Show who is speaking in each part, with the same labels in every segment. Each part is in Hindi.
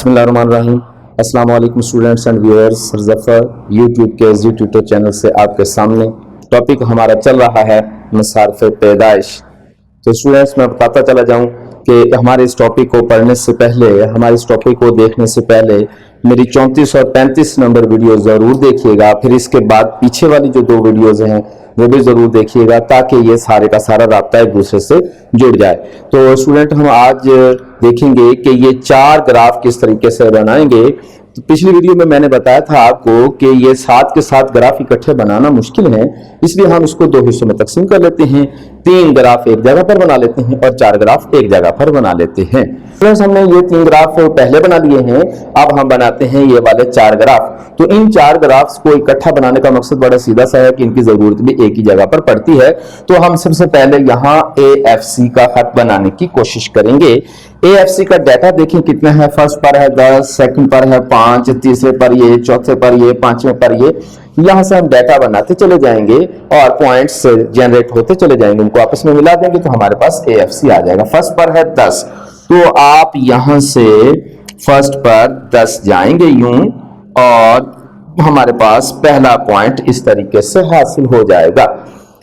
Speaker 1: बिस्मिल्लाहिर्रहमानिर्रहीम। अस्सलाम वालेकुम students and viewers. Zafar YouTube के एसजी ट्यूटर चैनल से आपके सामने टॉपिक हमारा चल रहा है मसारफ़े पैदाइश। तो स्टूडेंट्स मैं बताता चला जाऊं कि हमारे इस टॉपिक को पढ़ने से पहले, हमारे इस टॉपिक को देखने से पहले मेरी 34 और 35 नंबर वीडियो जरूर देखिएगा। फिर इसके बाद पीछे वाली जो 2 वीडियोज हैं वो भी जरूर देखिएगा ताकि ये सारे का सारा राब्ता एक दूसरे से जुड़ जाए। तो स्टूडेंट हम आज देखेंगे कि ये 4 ग्राफ किस तरीके से बनाएंगे। तो पिछली वीडियो में मैंने बताया था आपको कि ये 7 के 7 ग्राफ इकट्ठे बनाना मुश्किल है, इसलिए हम इसको 2 हिस्सों में तकसीम कर लेते हैं। 3 ग्राफ एक जगह पर बना लेते हैं और 4 ग्राफ एक जगह पर बना लेते हैं। हमने ये 3 ग्राफ पहले बना लिए हैं, अब हम बनाते हैं ये वाले 4 ग्राफ। तो इन 4 ग्राफ्स को इकट्ठा बनाने का मकसद बड़ा सीधा सा है कि इनकी जरूरत भी एक ही जगह पर पड़ती है। तो हम सबसे पहले यहाँ AFC का खत बनाने की कोशिश करेंगे। AFC का डाटा देखें कितना है। फर्स्ट पर है 10, सेकंड पर है 5, तीसरे पर ये, चौथे पर ये, पांचवें पर ये। यहां से हम डाटा बनाते चले जाएंगे और पॉइंट्स जनरेट होते चले जाएंगे, उनको आपस में मिला देंगे तो हमारे पास AFC आ जाएगा। फर्स्ट पर है 10, तो आप यहां से फर्स्ट पर 10 जाएंगे यूं और हमारे पास पहला पॉइंट इस तरीके से हासिल हो जाएगा।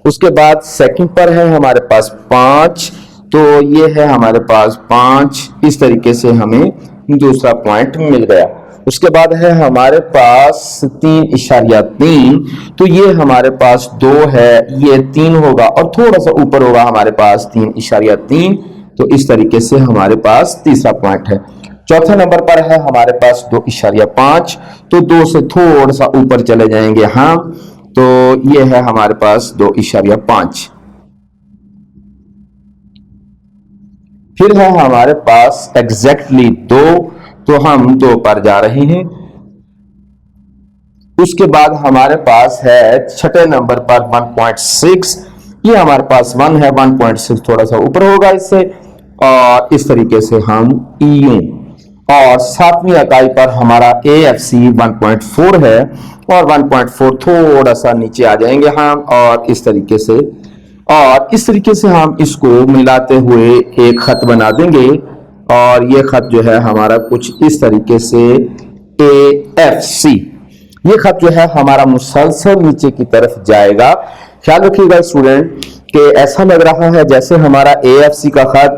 Speaker 1: उसके बाद सेकंड पर है हमारे पास 5, तो ये है हमारे पास 5, इस तरीके से हमें दूसरा पॉइंट मिल गया। उसके बाद है हमारे पास 3.3, तो ये हमारे पास 2 है, ये 3 होगा और थोड़ा सा ऊपर होगा हमारे पास 3.3, तो इस तरीके से हमारे पास तीसरा पॉइंट है। चौथे नंबर पर है हमारे पास 2.5, तो 2 से थोड़ा सा ऊपर चले जाएंगे हाँ, तो ये है हमारे पास 2.5। फिर है हमारे पास एग्जैक्टली 2, तो हम 2 पर जा रहे हैं। उसके बाद हमारे पास है छठे नंबर पर 1.6, ये हमारे पास 1 है, 1.6 थोड़ा सा ऊपर होगा इससे, और इस तरीके से हम यूं। और 7वीं इकाई पर हमारा AFC 1.4 है और 1.4 थोड़ा सा नीचे आ जाएंगे हम, और इस तरीके से हम इसको मिलाते हुए एक खत बना देंगे। और ये खत जो है हमारा कुछ इस तरीके से AFC, ये खत जो है हमारा मुसलसल नीचे की तरफ जाएगा। ख्याल रखिएगा स्टूडेंट कि ऐसा लग रहा है जैसे हमारा AFC का खत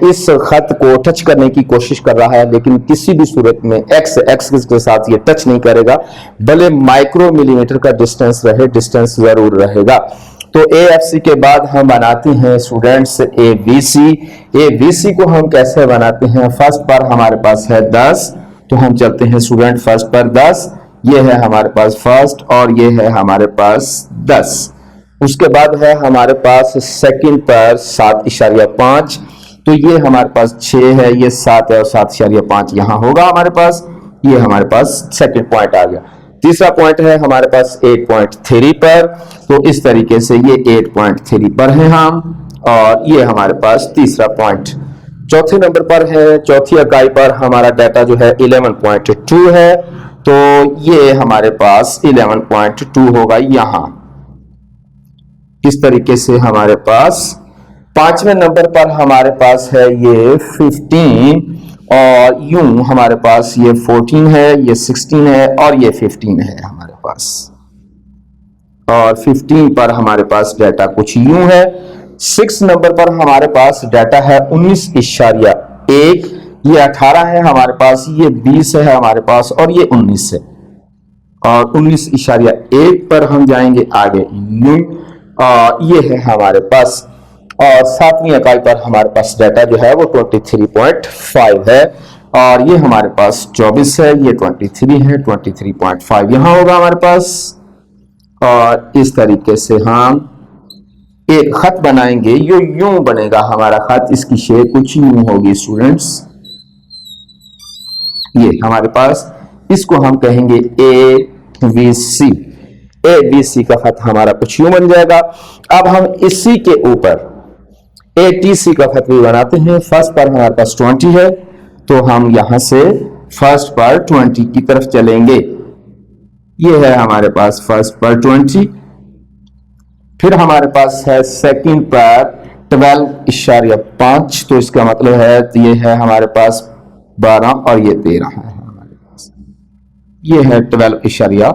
Speaker 1: इस खत को टच करने की कोशिश कर रहा है, लेकिन किसी भी सूरत में एक्स के साथ ये टच नहीं करेगा, भले माइक्रो मिलीमीटर का डिस्टेंस रहे, डिस्टेंस जरूर रहेगा। तो AFC के बाद हम बनाते हैं स्टूडेंट्स AVC को हम कैसे बनाते हैं। फर्स्ट पर हमारे पास है 10, तो हम चलते हैं स्टूडेंट फर्स्ट पर 10, ये है हमारे पास फर्स्ट और ये है हमारे पास 10। उसके बाद है हमारे पास सेकंड पर 7.5, तो ये हमारे पास 6 है, ये 7 है और 7.5 यहां होगा हमारे पास, ये हमारे पास सेकंड पॉइंट आ गया। तीसरा पॉइंट है हमारे पास 8.3 पर, तो इस तरीके से ये 8.3 पर है हम, और ये हमारे पास तीसरा पॉइंट। चौथे नंबर पर है, चौथी इकाई पर हमारा डाटा जो है 11.2 है, तो ये हमारे पास 11.2 होगा यहां, इस तरीके से हमारे पास। 5वें नंबर पर हमारे पास है ये 15, और यूं हमारे पास ये 14 है, ये 16 है और ये 15 है हमारे पास। और 15 पर हमारे पास डाटा कुछ यूं है। 6 नंबर पर हमारे पास डाटा है 19.1, ये 18 है हमारे पास, ये 20 है हमारे पास और ये 19 है। और 19.1 पर हम जाएंगे आगे यूं, ये है हमारे पास। और 7वीं इकाई पर हमारे पास डाटा जो है वो 23.5 है, और ये हमारे पास 24 है, ये 23 है, 23.5 यहां होगा हमारे पास। और इस तरीके से हम एक खत बनाएंगे, यो यूं बनेगा हमारा खत, इसकी शेप कुछ यूं होगी स्टूडेंट्स, ये हमारे पास, इसको हम कहेंगे AVC का खत हमारा कुछ यूं बन जाएगा। अब हम इसी के ऊपर ATC का खत भी बनाते हैं। फर्स्ट पर हमारे पास 20 है, तो हम यहां से फर्स्ट पर 20 की तरफ चलेंगे, ये है हमारे पास फर्स्ट पर 20। फिर हमारे पास है सेकंड पर 12.5, तो इसका मतलब है ये है हमारे पास 12 और ये 13 है हमारे पास, ये है 12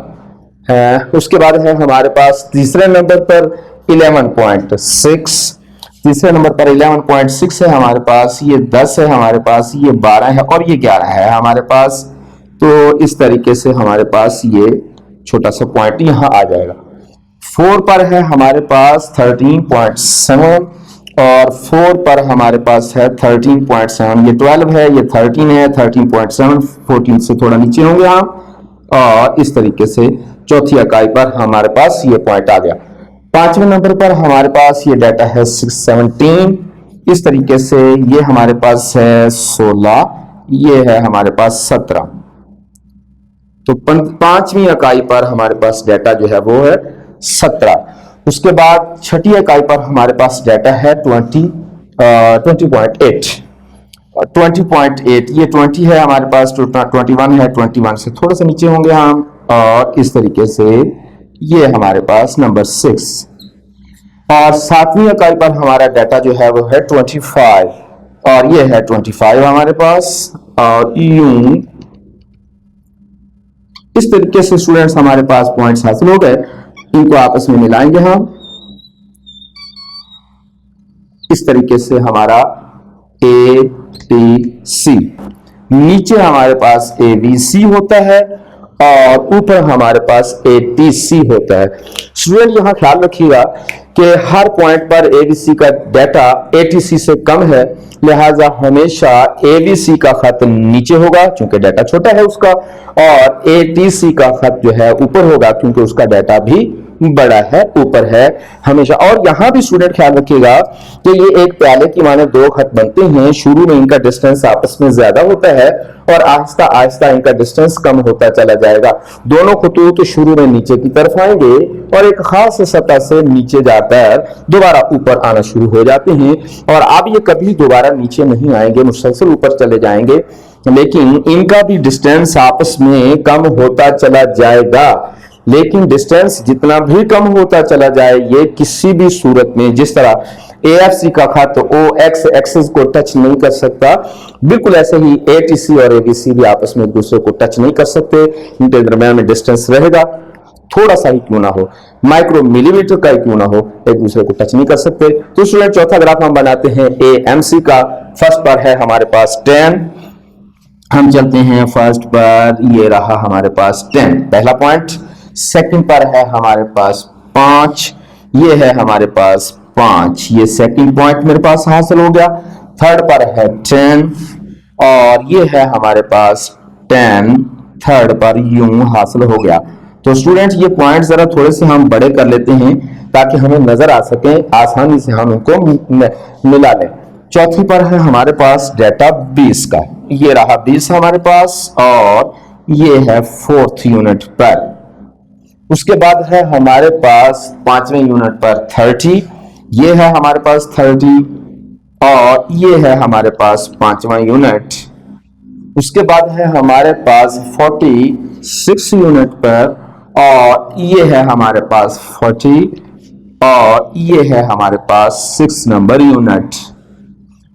Speaker 1: है। उसके बाद है हमारे पास तीसरे नंबर पर 11.6, तीसरे नंबर पर 11.6 है हमारे पास, ये 10 है हमारे पास, ये 12 है और ये 11 है हमारे पास। तो इस तरीके से हमारे पास ये छोटा सा पॉइंट यहां आ जाएगा। 4 पर है हमारे पास 13.7 और 4 पर हमारे पास है 13.7, ये 12 है, ये 13 है, 13.7 14 से थोड़ा नीचे होंगे हम। और इस तरीके से चौथी इकाई पर हमारे पास ये पॉइंट आ गया। 5वें नंबर पर हमारे पास ये डाटा है 617, इस तरीके से ये हमारे पास है 16, ये है हमारे पास 17। तो 5वीं इकाई पर हमारे पास डाटा जो है वो है 17। उसके बाद छठी इकाई पर हमारे पास डाटा है 20.8, 20.8, ये 20 है हमारे पास, 21 है, 21 से थोड़ा सा नीचे होंगे हम। और इस तरीके से ये हमारे पास नंबर 6। और 7वीं इकाई पर हमारा डाटा जो है वो है 25 और ये है 25 हमारे पास। और यूं इस तरीके से स्टूडेंट्स हमारे पास पॉइंट्स हासिल हो गए, इनको आपस में मिलाएंगे हम। इस तरीके से हमारा ATC, नीचे हमारे पास ABC होता है और ऊपर हमारे पास ATC होता है। स्टूडेंट यहां ख्याल रखिएगा कि हर पॉइंट पर ABC का डाटा ATC से कम है, लिहाजा हमेशा ABC का खत नीचे होगा क्योंकि डाटा छोटा है उसका, और ATC का खत जो है ऊपर होगा क्योंकि उसका डाटा भी बड़ा है, ऊपर है हमेशा। और यहां भी स्टूडेंट ख्याल रखिएगा कि ये एक प्याले की माने 2 खत बनते हैं, शुरू में इनका डिस्टेंस आपस में ज्यादा होता है और आहिस्ता आहिस्ता इनका डिस्टेंस कम होता चला जाएगा। दोनों खतूत शुरू में नीचे की तरफ आएंगे और एक खास सतह से नीचे जाकर दोबारा ऊपर आना शुरू हो जाते हैं, और अब ये कभी दोबारा नीचे नहीं आएंगे, मुसलसल ऊपर चले जाएंगे, लेकिन इनका भी डिस्टेंस आपस में कम होता चला जाएगा। लेकिन डिस्टेंस जितना भी कम होता चला जाए, ये किसी भी सूरत में, जिस तरह AFC का खत OX एक्सिस को टच नहीं कर सकता, बिल्कुल ऐसे ही ATC और ABC भी आपस में एक दूसरे को टच नहीं कर सकते। इनके दरम्यान में डिस्टेंस रहेगा, थोड़ा सा ही क्यों ना हो, माइक्रो मिलीमीटर का ही क्यों ना हो, एक दूसरे को टच नहीं कर सकते। तो स्टूडेंट चौथा ग्राफ हम बनाते हैं AMC का। फर्स्ट पर है हमारे पास 10, हम चलते हैं फर्स्ट पर, ये रहा हमारे पास 10 पहला पॉइंट। सेकंड पर है हमारे पास 5, ये है हमारे पास 5, ये सेकंड पॉइंट मेरे पास हासिल हो गया। थर्ड पर है 10 और ये है हमारे पास 10, थर्ड पर यूं हासिल हो गया। तो स्टूडेंट्स ये पॉइंट जरा थोड़े से हम बड़े कर लेते हैं ताकि हमें नजर आ सके, आसानी से हम इनको मिला लें। चौथी पर है हमारे पास डाटा 20 का, ये रहा 20 हमारे पास और ये है 4th यूनिट पर। उसके बाद है हमारे पास 5वें यूनिट पर 30, ये है हमारे पास 30 और ये है हमारे पास 5वां यूनिट। उसके बाद है हमारे पास 46 यूनिट पर और ये है हमारे पास 40 और ये है हमारे पास 6 नंबर यूनिट।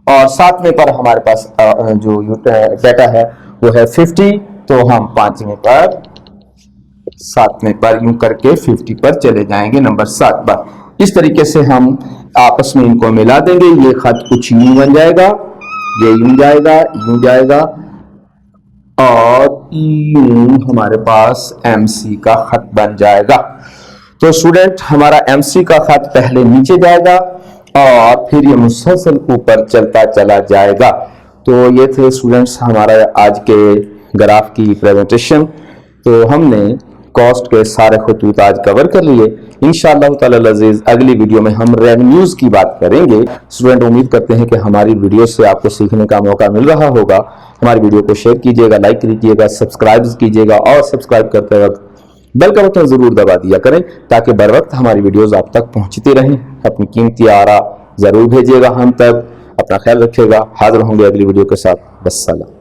Speaker 1: और 7वें पर हमारे पास जो डाटा है वो है 50, तो हम 5वें पर 7वें पर यूं करके 50 पर चले जाएंगे, नंबर 7 पर। इस तरीके से हम आपस में इनको मिला देंगे, ये खत कुछ यूं बन जाएगा, ये यूं जाएगा, यूं जाएगा और यूं हमारे पास MC का खत बन जाएगा। तो स्टूडेंट हमारा MC का खत पहले नीचे जाएगा और फिर ये मुसलसल ऊपर चलता चला जाएगा। तो ये थे स्टूडेंट्स हमारा आज के ग्राफ की प्रेजेंटेशन। तो हमने कॉस्ट के सारे खतूत आज कवर कर लिए। इंशाअल्लाह ताला अज़ीज़ अगली वीडियो में हम रेवेन्यूज की बात करेंगे। स्टूडेंट उम्मीद करते हैं कि हमारी वीडियो से आपको सीखने का मौका मिल रहा होगा। हमारी वीडियो को शेयर कीजिएगा, लाइक कीजिएगा, सब्सक्राइब कीजिएगा और सब्सक्राइब करते वक्त बेल का बटन जरूर दबा दिया करें ताकि बर वक्त हमारी वीडियोस आप तक पहुंचती रहें। अपनी कीमती आरा जरूर भेजिएगा हम तक। अपना ख्याल रखिएगा। हाजिर होंगे अगली वीडियो के साथ। बस्सलाम।